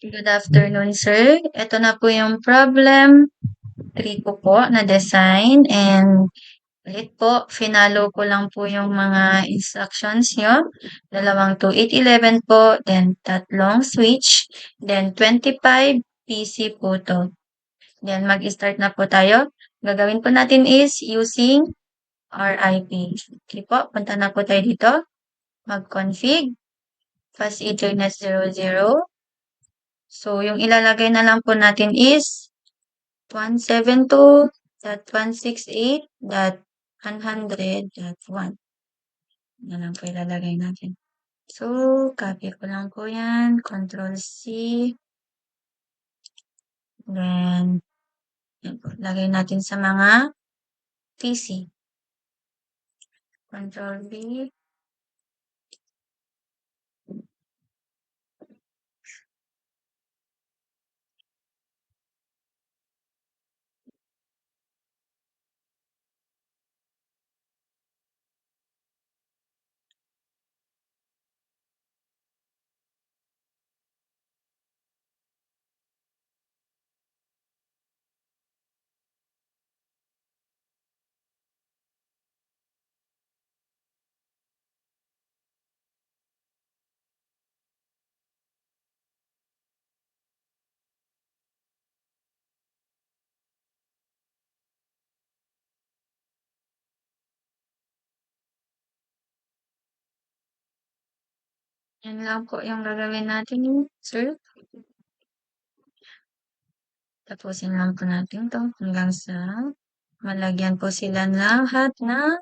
Good afternoon, sir. Ito na po yung problem 3 ko po na design and ulit po, finalo ko lang po yung mga instructions nyo. Dalawang 2811 po, then tatlong switch, then 25 PC po to. Then mag-start na po tayo. Gagawin po natin is using RIP. Okay po, punta na po tayo dito. Mag-config, fast Ethernet 00. So, yung ilalagay na lang po natin is 172.168.100.1. Yan lang po ilalagay natin. So, copy ko lang po yan. Control C. Then, yan po. Lagay natin sa mga PC. Control V. Yan lang po yung gagawin natin, sir. Tapusin lang po natin to hanggang sa malagyan po sila lahat na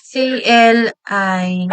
CLI.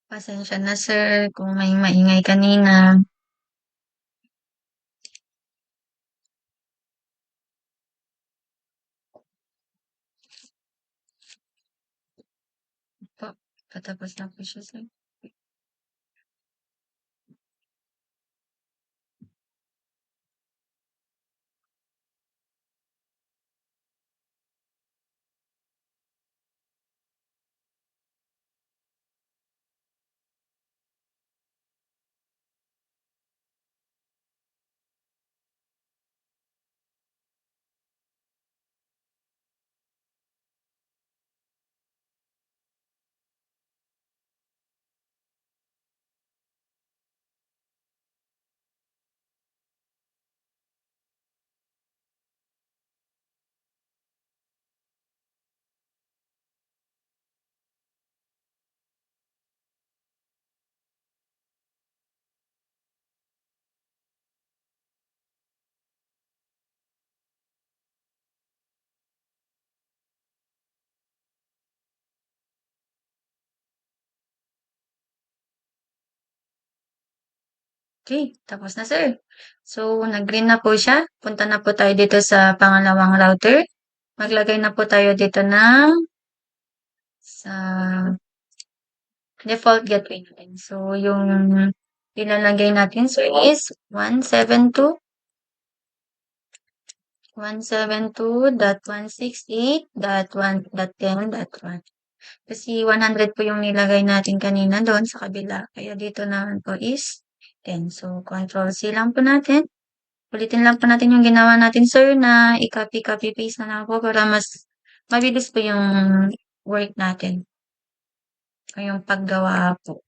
Pasensya na, sir, kung may maingay kanina. Po, patapos na po siya, sir. Okay, tapos na, sir. So, nag-green na po siya. Punta na po tayo dito sa pangalawang router. Maglagay na po tayo dito ng sa default gateway natin. So, yung ilalagay natin, so is 172.168.1.10.1. Kasi 100 po yung nilagay natin kanina doon sa kabila. Kaya dito naman po is 10. So, control C lang po natin. Ulitin lang po natin yung ginawa natin, sir, na i-copy, paste na lang po para mas mabilis po yung work natin. O yung paggawa po.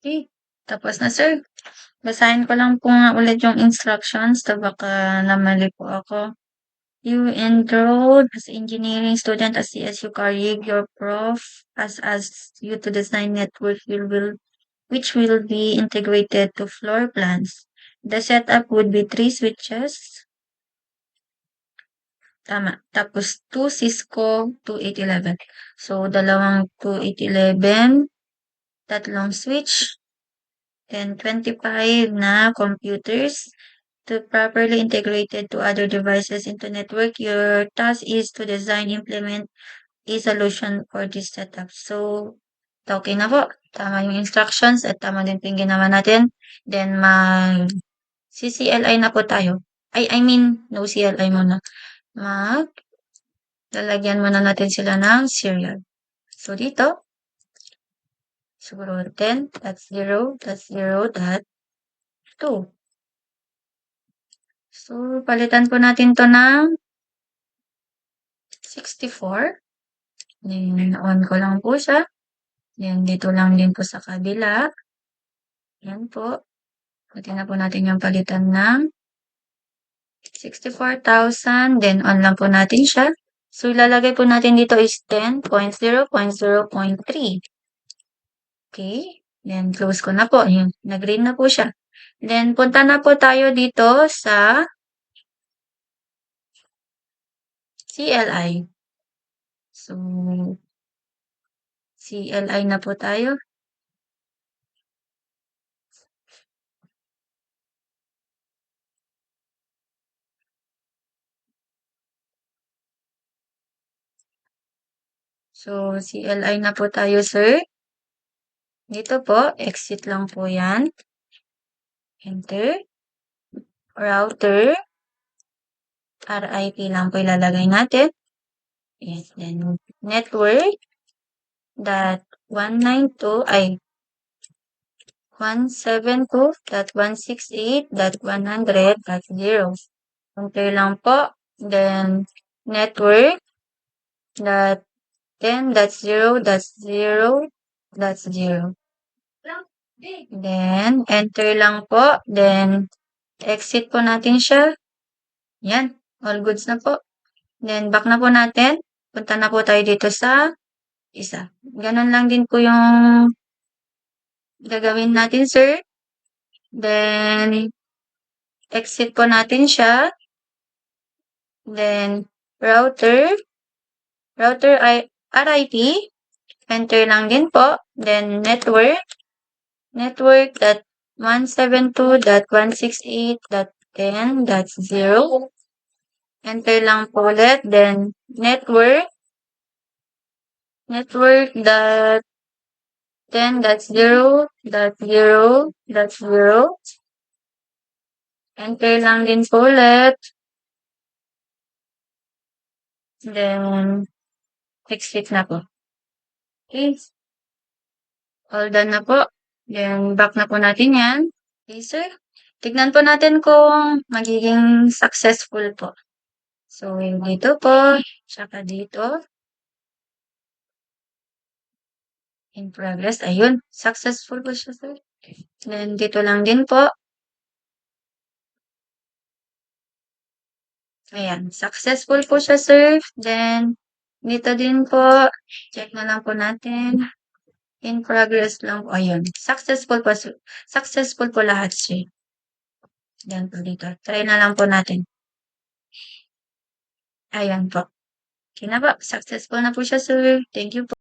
Okay, tapos na sir. Basahin ko lang po nga ulit yung instructions na baka namali po ako. You enrolled as engineering student at CSU Carrieg. Your prof has asked you to design network which will be integrated to floor plans. The setup would be 3 switches. Tama. Tapos 2 Cisco 2811. So, dalawang 2811, tatlong switch, and 25 na computers to properly integrated to other devices into network. Your task is to design, implement a solution for this setup. So, okay na po. Tama yung instructions at tama din po yung ginawa natin. Then, CCLI na po tayo. I mean, no CLI muna. Lalagyan muna natin sila ng serial. So, dito, siguro 10.0.0.2. So, palitan po natin to ng 64. Then, on ko lang po siya. Then, dito lang din po sa kabila. Yan po. Pati na po natin yung palitan ng 64,000. Then, on lang po natin siya. So, ilalagay po natin dito is 10.0.0.3. Okay. Then, close ko na po. Ayan. Nag-green na po siya. Then, punta na po tayo dito sa CLI. So, CLI na po tayo. So, CLI na po tayo, sir. Dito po, exit lang po yan. Enter. Router. RIP lang po ilalagay natin. Yes, then network dot 172.168.100.0. Enter lang po. Then network dot 10.0.0.0. Then enter lang po. Then exit po natin siya. Yan. All goods na po. Then back na po natin. Punta na po tayo dito sa isa. Ganun lang din po yung gagawin natin, sir. Then exit po natin siya. Then router RIP. Enter lang din po. Then network.172.168.10.0. Enter lang po ulit. Then network dot 10.0.0.0. Enter lang din po ulit. Then exit na po. Okay. All done na po. Then back na po natin yan. Okay, sir. Tignan po natin kung magiging successful po. So, dito po, tsaka dito. In progress. Ayun, successful po siya, sir. Then, dito lang din po. Ayan, successful po siya, sir. Then, dito din po, check na lang po natin. In progress lang po. Ayun, successful po, sir. Successful po lahat, sir. Yan po dito. Try na lang po natin. Ayan po. Okay na po. Successful na po siya, sir. Thank you po.